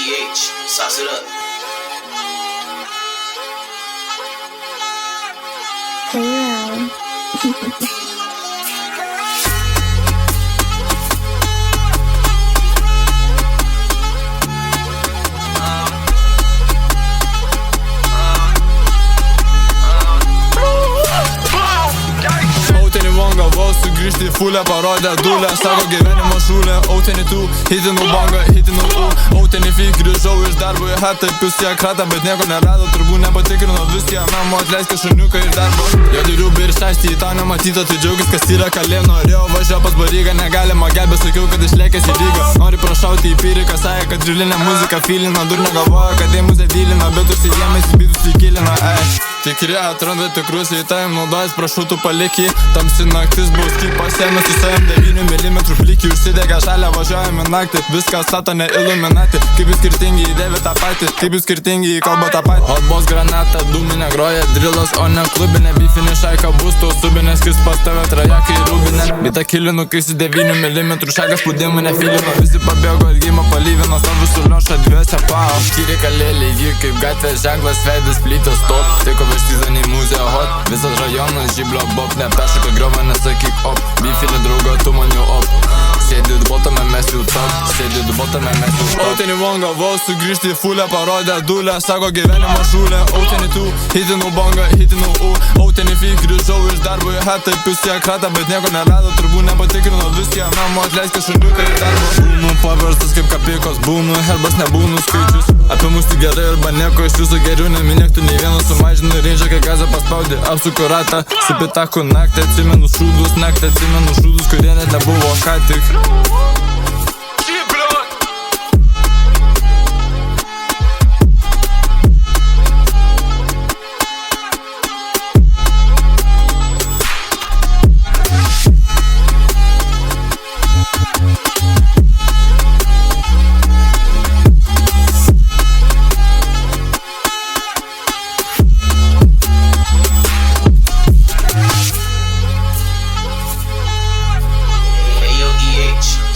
EH, sauce it up. Playroom. Vos sugrįžti į fulę, parodė dulę, sako gyvenimo šūlę. Autenį tu, hitinu bangą, hitinu autenį fi, grįžau iš darbo į hatą, pusę kratą, bet nieko nerado, turbūt nepatikrino viską, namo atleiskė šuniuką iš darbo. Jo diriubi ir šaistį į tau nematyta, tai džiaugis, kas yra kalė, norėjau važiuo pas barygą, negalima gelbė, sakiau, kad išlėkęs į lygą. Nori prašauti į pyriką, sakė, kad drilinė muzika filina, dur negalvoja, kad tai muzė dylina, bet užsijėmės į bidus įkilina, tikri atranda tikrus, jei tai naudojas, prašau tu palikį, tamsi naktis bus, kaip pasiėmė su savim 9 mm plikį, užsidegė žalę, važiuojame naktį, viską stato ne iluminati, kaip jūs skirtingi įdėvi tą patį, kaip jūs skirtingi įkalba tą patį. Hotboss granata, dūminė groja, drillas, o ne klubinė, bifinė šaika bus, tu subinė, skris pas tave trajekai rūbinė. Bita kilinu, kai su 9 mm šakas spūdimų nefilino, visi pabėgo, ilgimą palyvino, stovi su lioša dviese pao. Škyrė kalėlė, ji kaip gatvės ženklas, veidas plytas top, tiko Seasonai muzė hot, visas rajonas žyblio bob, nepešaka griova, nesakyk op, bifinį draugą, tu maniu op. Sėdit botame, mes jau top, sėdit botame, mes jau top. Autenį vongą, vos sugrįžti į fulę, parodė dulę, sako gyvenimo šūlę. Autenį tu, hitinu bangą, hitinu autenį fi, grįžau iš darbo į hatą, pusę kratą, bet nieko nerado, turbūt nepatikrino viską, namo atleiskė šuniuką iš darbo. Būnu paverstas kaip kapikos, būnu herbas, nebūnu skaičius. Apie mus tik gerai arba nieko, iš viso geriau neminėktų, nei vieno sumažinu rėžę, kai gazą paspaudė, apsuku ratą, su pitaku naktį, atsimenu šūdus, naktį atsimenu šūdus, kurie net nebuvo ką tik.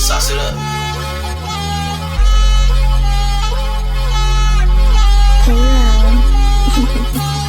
Sauce it up. Playroom.